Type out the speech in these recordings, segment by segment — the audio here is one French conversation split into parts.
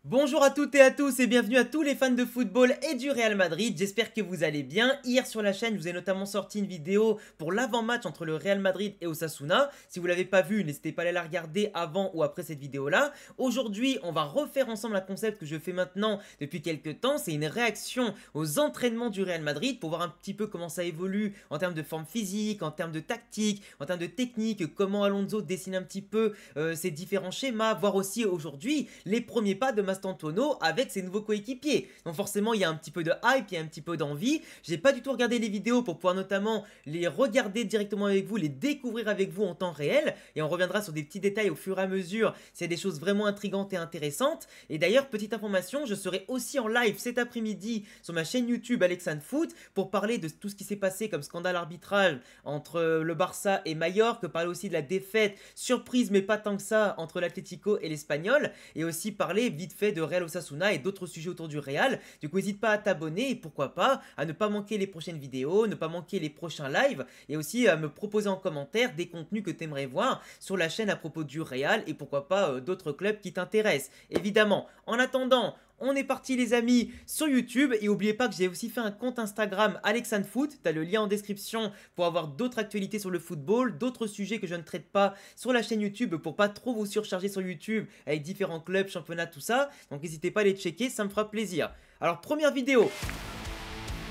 Bonjour à toutes et à tous et bienvenue à tous les fans de football et du Real Madrid, j'espère que vous allez bien. Hier sur la chaîne, je vous ai notamment sorti une vidéo pour l'avant-match entre le Real Madrid et Osasuna. Si vous ne l'avez pas vu, n'hésitez pas à aller la regarder avant ou après cette vidéo-là. Aujourd'hui, on va refaire ensemble un concept que je fais maintenant depuis quelques temps, c'est une réaction aux entraînements du Real Madrid pour voir un petit peu comment ça évolue en termes de forme physique, en termes de tactique, en termes de technique, comment Alonso dessine un petit peu ses différents schémas, voir aussi aujourd'hui les premiers pas de Mastantuono avec ses nouveaux coéquipiers. Donc forcément il y a un petit peu de hype, il y a un petit peu d'envie. J'ai pas du tout regardé les vidéos pour pouvoir notamment les regarder directement avec vous, les découvrir avec vous en temps réel. Et on reviendra sur des petits détails au fur et à mesure s'il y a des choses vraiment intrigantes et intéressantes. Et d'ailleurs, petite information, je serai aussi en live cet après-midi sur ma chaîne YouTube Alexandre Foot pour parler de tout ce qui s'est passé comme scandale arbitral entre le Barça et Mallorca, parler aussi de la défaite surprise mais pas tant que ça entre l'Atlético et l'Espagnol, et aussi parler vite fait de Real Osasuna et d'autres sujets autour du Real. Du coup, n'hésite pas à t'abonner et pourquoi pas à ne pas manquer les prochaines vidéos, ne pas manquer les prochains lives et aussi à me proposer en commentaire des contenus que tu aimerais voir sur la chaîne à propos du Real et pourquoi pas d'autres clubs qui t'intéressent. Évidemment, en attendant, on est parti les amis sur YouTube et n'oubliez pas que j'ai aussi fait un compte Instagram Alexandre Foot, tu as le lien en description pour avoir d'autres actualités sur le football, d'autres sujets que je ne traite pas sur la chaîne YouTube pour pas trop vous surcharger sur YouTube avec différents clubs, championnats, tout ça. Donc n'hésitez pas à les checker, ça me fera plaisir. Alors première vidéo,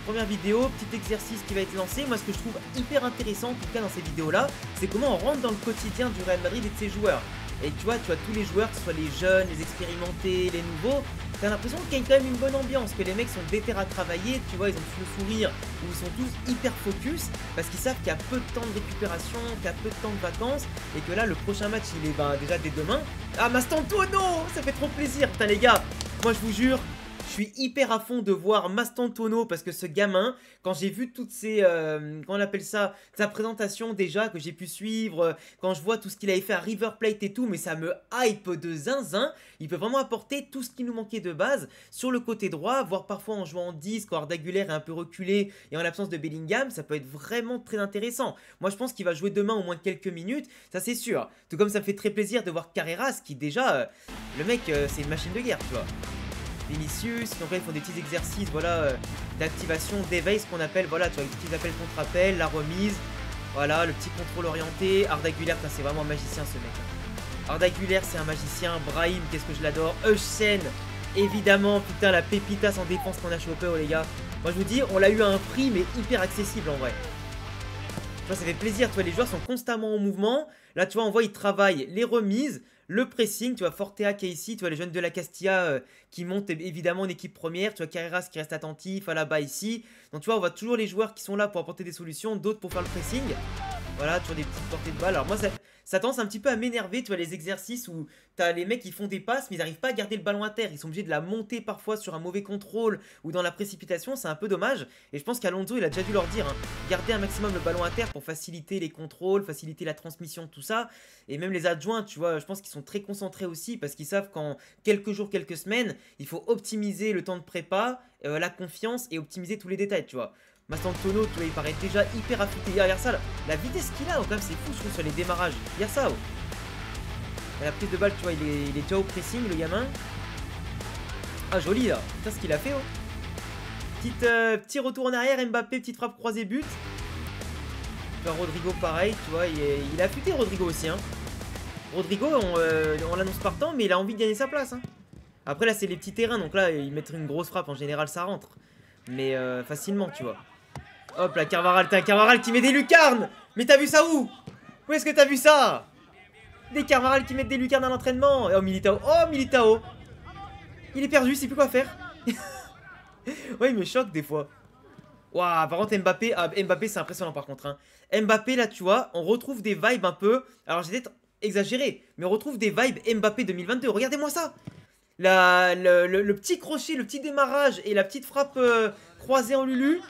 petit exercice qui va être lancé. Moi ce que je trouve hyper intéressant en tout cas dans ces vidéos là, c'est comment on rentre dans le quotidien du Real Madrid et de ses joueurs. Et tu vois tous les joueurs, que ce soit les jeunes, les expérimentés, les nouveaux, t'as l'impression qu'il y a quand même une bonne ambiance, que les mecs sont déter à travailler, tu vois, ils ont tout le sourire, où ils sont tous hyper focus, parce qu'ils savent qu'il y a peu de temps de récupération, qu'il y a peu de temps de vacances, et que là, le prochain match, il est déjà dès demain. Ah, Mastantuono, ça fait trop plaisir, putain les gars, moi je vous jure, je suis hyper à fond de voir Mastantuono parce que ce gamin, quand j'ai vu toutes ces, comment on appelle ça, sa présentation déjà que j'ai pu suivre, quand je vois tout ce qu'il avait fait à River Plate et tout, mais ça me hype de zinzin. Il peut vraiment apporter tout ce qui nous manquait de base sur le côté droit, voire parfois en jouant en 10 quand Arda Güler est un peu reculé et en l'absence de Bellingham, ça peut être vraiment très intéressant. Moi je pense qu'il va jouer demain au moins quelques minutes, ça c'est sûr. Tout comme ça me fait très plaisir de voir Carreras qui déjà, le mec c'est une machine de guerre, tu vois. Vinicius, donc là ils font des petits exercices voilà d'activation, d'éveil, ce qu'on appelle, voilà, tu vois, les petits appels contre-appels, la remise, voilà, le petit contrôle orienté. Arda Güler, c'est vraiment un magicien ce mec. Arda Güler c'est un magicien, Brahim, qu'est-ce que je l'adore, Eusen, évidemment, putain la pépitas en défense qu'on a chopé, oh les gars. Moi je vous dis, on l'a eu à un prix mais hyper accessible en vrai. Tu vois, ça fait plaisir, tu vois, les joueurs sont constamment en mouvement. Là, tu vois, on voit, ils travaillent les remises, le pressing. Tu vois, Fortea qui est ici, tu vois, les jeunes de la Castilla qui montent évidemment en équipe première. Tu vois, Carreras qui reste attentif, Alaba ici. Donc, tu vois, on voit toujours les joueurs qui sont là pour apporter des solutions, d'autres pour faire le pressing. Voilà, toujours des petites portées de balle. Alors, moi, ça tendance un petit peu à m'énerver, tu vois, les exercices où t'as les mecs qui font des passes, mais ils n'arrivent pas à garder le ballon à terre. Ils sont obligés de la monter parfois sur un mauvais contrôle ou dans la précipitation. C'est un peu dommage. Et je pense qu'Alonso, il a déjà dû leur dire, hein, garder un maximum le ballon à terre pour faciliter les contrôles, faciliter la transmission, tout ça. Et même les adjoints, tu vois, je pense qu'ils sont très concentrés aussi parce qu'ils savent qu'en quelques jours, quelques semaines, il faut optimiser le temps de prépa, la confiance et optimiser tous les détails, tu vois. Mastantuono, tu vois, il paraît déjà hyper affûté. Regarde ça, la vitesse qu'il a, oh, quand même, c'est fou, je trouve, sur les démarrages. Regarde ça, oh. La prise de balle, tu vois, il est déjà au pressing, le gamin. Ah, joli, là. Putain, ce qu'il a fait, oh. Petit retour en arrière, Mbappé, petite frappe croisée but. Tu vois, Rodrigo, pareil, tu vois, il a affûté, Rodrigo, aussi, hein. Rodrigo, on l'annonce partant, mais il a envie de gagner sa place, hein. Après, là, c'est les petits terrains, donc là, ils mettent une grosse frappe, en général, ça rentre. Mais facilement, tu vois. Hop là, Carvajal, t'as un Carvajal qui met des lucarnes. Mais t'as vu ça où? Où est-ce que t'as vu ça? Des Carvajal qui mettent des lucarnes à l'entraînement. Oh Militao, oh Militao. Il est perdu, il sait plus quoi faire. Ouais, il me choque des fois. Waouh, par contre Mbappé, Mbappé c'est impressionnant par contre, hein. Mbappé là tu vois, on retrouve des vibes un peu. Alors j'ai peut-être exagéré, mais on retrouve des vibes Mbappé 2022. Regardez-moi ça. Le petit crochet, le petit démarrage et la petite frappe croisée en Lulu.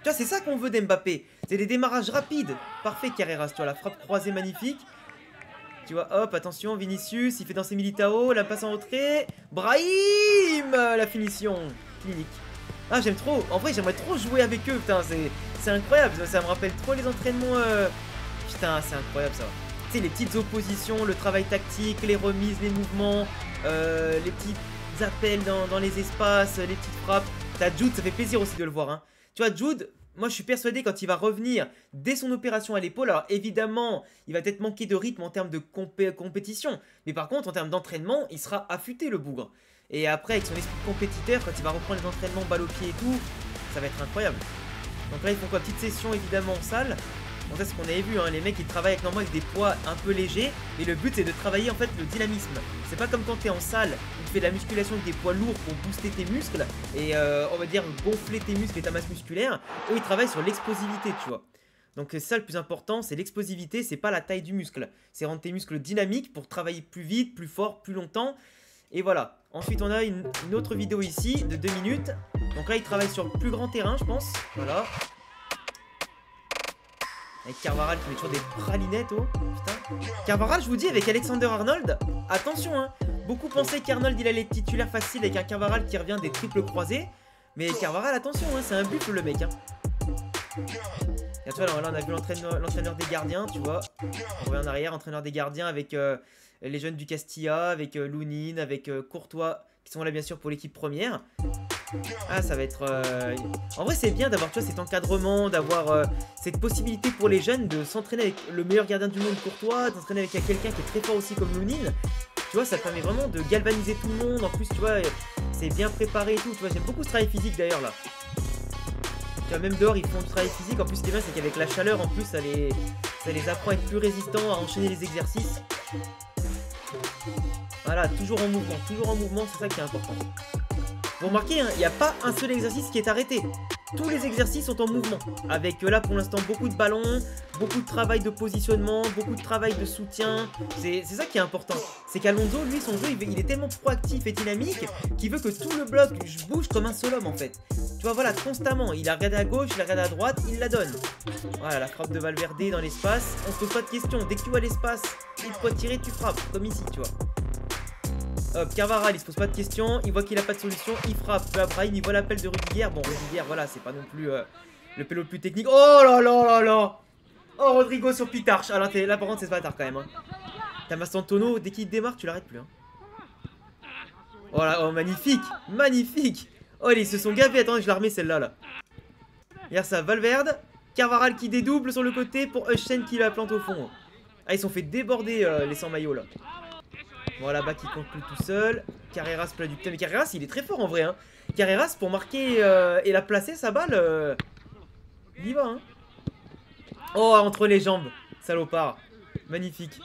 Tu vois, c'est ça qu'on veut d'Mbappé. C'est des démarrages rapides. Parfait, Carreras, tu vois, la frappe croisée magnifique. Tu vois, hop, attention, Vinicius, il fait danser Militao, la passe en retrait. Brahim, la finition. Clinique. Ah, j'aime trop. En vrai, j'aimerais trop jouer avec eux, putain, c'est incroyable. Ça me rappelle trop les entraînements. Putain, c'est incroyable ça. Tu sais, les petites oppositions, le travail tactique, les remises, les mouvements, les petits appels dans les espaces, les petites frappes. T'as Jude, ça fait plaisir aussi de le voir. Hein. Tu vois, Jude, moi je suis persuadé quand il va revenir dès son opération à l'épaule, alors évidemment, il va peut-être manquer de rythme en termes de compétition. Mais par contre, en termes d'entraînement, il sera affûté le bougre. Et après, avec son esprit de compétiteur, quand il va reprendre les entraînements balle au pied et tout, ça va être incroyable. Donc là, ils font quoi? Petite session évidemment en salle. Bon, ça c'est ce qu'on avait vu, hein. Les mecs ils travaillent normalement avec des poids un peu légers. Et le but c'est de travailler en fait le dynamisme. C'est pas comme quand t'es en salle où tu fais de la musculation avec des poids lourds pour booster tes muscles. Et on va dire gonfler tes muscles et ta masse musculaire. Eux ils travaillent sur l'explosivité, tu vois. Donc c'est ça le plus important, c'est l'explosivité, c'est pas la taille du muscle. C'est rendre tes muscles dynamiques pour travailler plus vite, plus fort, plus longtemps. Et voilà. Ensuite on a une autre vidéo ici de 2 minutes. Donc là ils travaillent sur plus grand terrain je pense. Voilà. Avec Carvajal qui met toujours des pralinettes, oh putain. Carvajal, je vous dis, avec Alexander Arnold, attention hein. Beaucoup pensaient qu'Arnold il allait être titulaire facile avec un Carvajal qui revient des triples croisés. Mais Carvajal, attention, hein, c'est un buffle le mec. Hein. Et tu vois, là on a vu l'entraîneur des gardiens, tu vois. On revient en arrière, entraîneur des gardiens avec les jeunes du Castilla, avec Lounine, avec Courtois, qui sont là bien sûr pour l'équipe première. Ah, ça va être... En vrai c'est bien d'avoir cet encadrement, d'avoir cette possibilité pour les jeunes de s'entraîner avec le meilleur gardien du monde Courtois, de s'entraîner avec quelqu'un qui est très fort aussi comme Lounine. Tu vois, ça permet vraiment de galvaniser tout le monde. En plus tu vois, c'est bien préparé et tout. Tu vois, j'aime beaucoup ce travail physique d'ailleurs là. Tu vois, même dehors ils font du travail physique. En plus ce qui est bien c'est qu'avec la chaleur en plus ça les apprend à être plus résistants, à enchaîner les exercices. Voilà, toujours en mouvement, c'est ça qui est important. Vous remarquez, hein, il n'y a pas un seul exercice qui est arrêté. Tous les exercices sont en mouvement. Avec là pour l'instant beaucoup de ballons, beaucoup de travail de positionnement, beaucoup de travail de soutien. C'est ça qui est important. C'est qu'Alonso, lui, son jeu, il est tellement proactif et dynamique qu'il veut que tout le bloc bouge comme un seul homme en fait. Tu vois, voilà, constamment. Il a regardé à gauche, il a regardé à droite, il la donne. Voilà, la frappe de Valverde dans l'espace. On se pose pas de questions. Dès que tu vois l'espace, il faut tirer, tu frappes. Comme ici, tu vois. Hop, Carvajal, il se pose pas de questions, il voit qu'il a pas de solution, il frappe. Brahim, il voit l'appel de Rudiger. Bon, Rudiger, voilà, c'est pas non plus le pélo le plus technique. Oh là là là là. Oh, Rodrigo sur Pitarch. Alors, là, par contre, c'est ce bâtard quand même. Hein. T'as Mastantuono, dès qu'il démarre, tu l'arrêtes plus. Hein. Oh là, oh, magnifique, magnifique. Oh, ils se sont gavés. Attendez, je la remets celle-là. Là. Regarde ça, Valverde. Carvajal qui dédouble sur le côté pour Euchen qui la plante au fond. Ah, ils sont fait déborder les 100 maillots là. Voilà, bas qui conclut tout seul. Carreras plat du putain. Mais Carreras, il est très fort en vrai. Hein. Carreras, pour marquer et la placer, sa balle, il y va. Hein. Oh, entre les jambes. Salopard. Magnifique.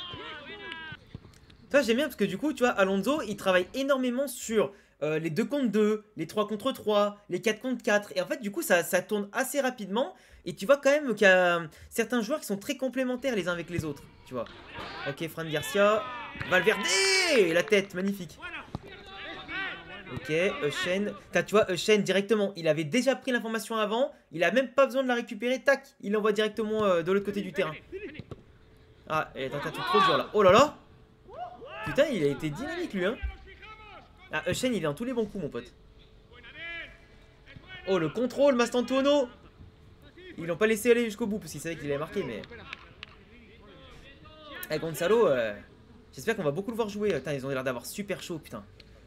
Ça, j'aime bien parce que du coup, tu vois, Alonso, il travaille énormément sur les 2 contre 2, les 3 contre 3, les 4 contre 4. Et en fait, du coup, ça tourne assez rapidement. Et tu vois quand même qu'il y a certains joueurs qui sont très complémentaires les uns avec les autres. Tu vois. Ok, Fran Garcia. Valverde, la tête, magnifique. Ok, Euchen. Tu vois, Euchen directement, il avait déjà pris l'information avant. Il a même pas besoin de la récupérer. Tac, il l'envoie directement de l'autre côté du terrain. Ah, elle est en tentative trop dur là. Oh là là. Putain, il a été dynamique lui, hein. Ah, Euchen, il est dans tous les bons coups, mon pote. Oh, le contrôle, Mastantuono. Ils l'ont pas laissé aller jusqu'au bout parce qu'ils savaient qu'il allait marquer, mais... Eh, Gonzalo, j'espère qu'on va beaucoup le voir jouer. Putain, ils ont l'air d'avoir super chaud, putain.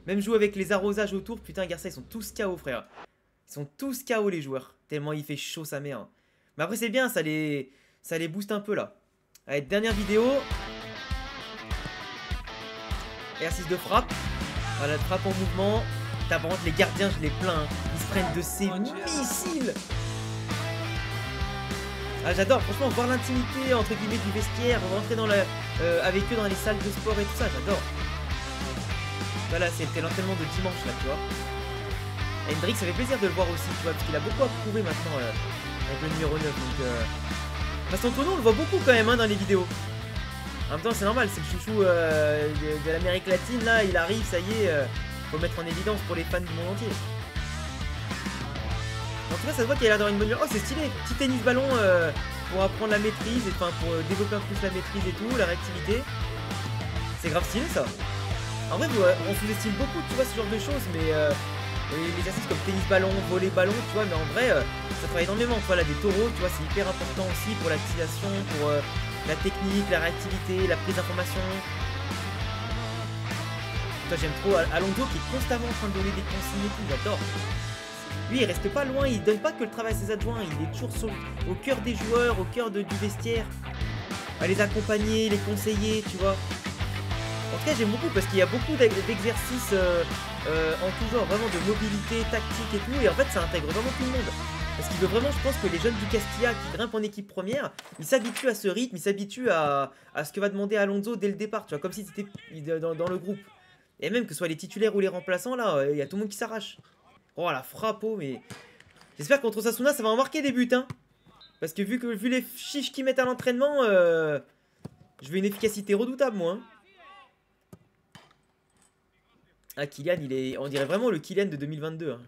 Même jouer avec les arrosages autour, putain, Garcia, ils sont tous KO, frère. Ils sont tous KO, les joueurs. Tellement il fait chaud, sa mère. Mais après, c'est bien, ça les booste un peu, là. Allez, dernière vidéo. R6 de frappe. Voilà, frappe en mouvement. T'as par contre les gardiens, je les plains. Hein. Ils se prennent de ces missiles. Ah, j'adore, franchement, voir l'intimité entre guillemets du vestiaire, rentrer dans avec eux dans les salles de sport et tout ça, j'adore. Voilà, c'était l'entraînement de dimanche là, tu vois. Hendrik, ça fait plaisir de le voir aussi, tu vois, parce qu'il a beaucoup à prouver maintenant avec le numéro 9. Donc, Mastantuono, on le voit beaucoup quand même hein, dans les vidéos. En même temps, c'est normal, c'est le chouchou de l'Amérique latine là, il arrive, ça y est, faut le mettre en évidence pour les fans du monde entier. En tout cas, ça se voit qu'il a l'air d'avoir une bonne... Oh, c'est stylé. Petit tennis ballon pour apprendre la maîtrise, et enfin pour développer un peu plus la maîtrise et tout, la réactivité. C'est grave stylé ça. En vrai, on sous-estime beaucoup, tu vois, ce genre de choses, mais les exercices comme tennis ballon, volley ballon, tu vois, mais en vrai, ça travaille énormément. Tu vois, là, des taureaux, tu vois, c'est hyper important aussi pour l'activation, pour la technique, la réactivité, la prise d'information. toi j'aime trop Alonso qui est constamment en train de donner des consignes et tout, j'adore. Lui il reste pas loin, il donne pas que le travail à ses adjoints, il est toujours au cœur des joueurs, au cœur du vestiaire. À les accompagner, les conseiller, tu vois. En tout cas j'aime beaucoup parce qu'il y a beaucoup d'exercices en tout genre, vraiment de mobilité, tactique et tout. Et en fait ça intègre vraiment tout le monde. Parce qu'il veut vraiment, je pense que les jeunes du Castilla qui grimpent en équipe première, ils s'habituent à ce rythme, ils s'habituent à ce que va demander Alonso dès le départ, tu vois, comme si c'était dans le groupe. Et même que ce soit les titulaires ou les remplaçants, là, il y a tout le monde qui s'arrache. Oh la frappe, mais... J'espère que contre Osasuna, ça va en marquer des buts, hein. Parce que vu les chiches qu'ils mettent à l'entraînement, je veux une efficacité redoutable, moi. Hein. Ah, Kylian, on dirait vraiment le Kylian de 2022, hein.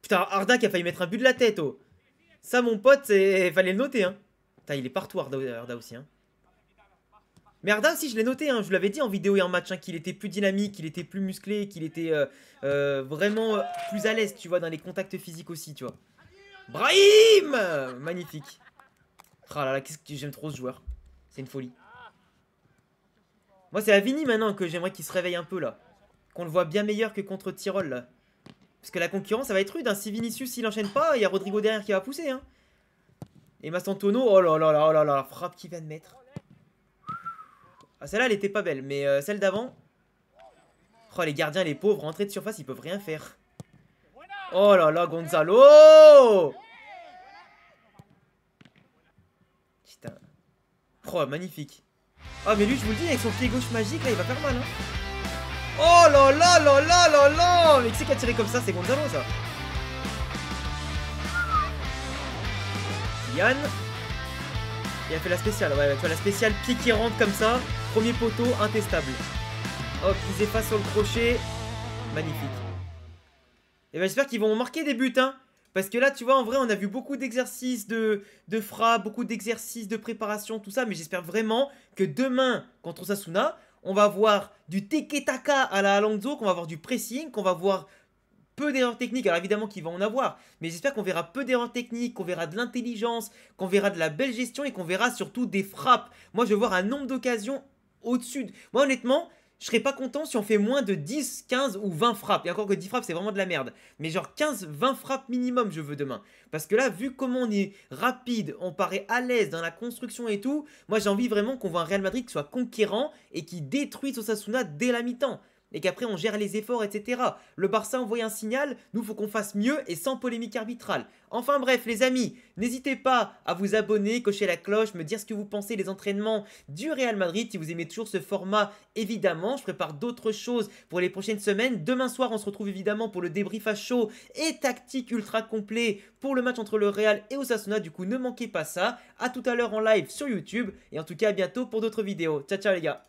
Putain, Arda qui a failli mettre un but de la tête, oh. Ça, mon pote, fallait le noter, hein. Putain, il est partout, Arda aussi, hein. Mais Arda aussi, je l'ai noté, hein. Je vous l'avais dit en vidéo et en match, hein, qu'il était plus dynamique, qu'il était plus musclé, qu'il était vraiment plus à l'aise, tu vois, dans les contacts physiques aussi, tu vois. Brahim! Magnifique. Ah là là, qu'est-ce que j'aime trop ce joueur. C'est une folie. Moi, c'est à Vini maintenant que j'aimerais qu'il se réveille un peu, là. Qu'on le voit bien meilleur que contre Tyrol, là. Parce que la concurrence, ça va être rude. Hein. Si Vinicius, s'il enchaîne pas, il y a Rodrigo derrière qui va pousser. Hein. Et Massantono, oh là là là là là, la frappe qu'il vient de mettre. Ah, celle-là, elle était pas belle. Mais celle d'avant... Oh, les gardiens, les pauvres, rentrés de surface, ils peuvent rien faire. Oh là là, Gonzalo! Putain. Oh, magnifique. Ah, mais lui, je vous le dis, avec son pied gauche magique, là, il va faire mal. Hein. Oh là là là là là là! Mais qui c'est qui a tiré comme ça? C'est Gonzalo, ça. Yann. Il a fait la spéciale. Ouais, tu vois, la spéciale, pied qui rentre comme ça. Premier poteau, intestable. Hop, ils effacent sur le crochet. Magnifique. Et ben, j'espère qu'ils vont marquer des buts, hein. Parce que là, tu vois, en vrai, on a vu beaucoup d'exercices de frappe, beaucoup d'exercices de préparation, tout ça. Mais j'espère vraiment que demain, contre Osasuna, on va voir du tiki-taka à la Alonso, qu'on va voir du pressing, qu'on va voir peu d'erreurs techniques. Alors évidemment qu'il va en avoir, mais j'espère qu'on verra peu d'erreurs techniques, qu'on verra de l'intelligence, qu'on verra de la belle gestion et qu'on verra surtout des frappes. Moi, je veux voir un nombre d'occasions au-dessus. Moi, honnêtement, je serais pas content si on fait moins de 10, 15 ou 20 frappes. Et encore que 10 frappes, c'est vraiment de la merde. Mais genre 15, 20 frappes minimum, je veux demain. Parce que là, vu comment on est rapide, on paraît à l'aise dans la construction et tout, moi j'ai envie vraiment qu'on voit un Real Madrid qui soit conquérant et qui détruise Osasuna dès la mi-temps. Et qu'après on gère les efforts, etc. Le Barça envoie un signal, nous faut qu'on fasse mieux et sans polémique arbitrale. Enfin bref les amis, n'hésitez pas à vous abonner, cocher la cloche, me dire ce que vous pensez des entraînements du Real Madrid. Si vous aimez toujours ce format, évidemment, je prépare d'autres choses pour les prochaines semaines. Demain soir on se retrouve évidemment pour le débrief à chaud et tactique ultra complet pour le match entre le Real et Osasuna. Du coup ne manquez pas ça, à tout à l'heure en live sur YouTube. Et en tout cas à bientôt pour d'autres vidéos. Ciao ciao les gars.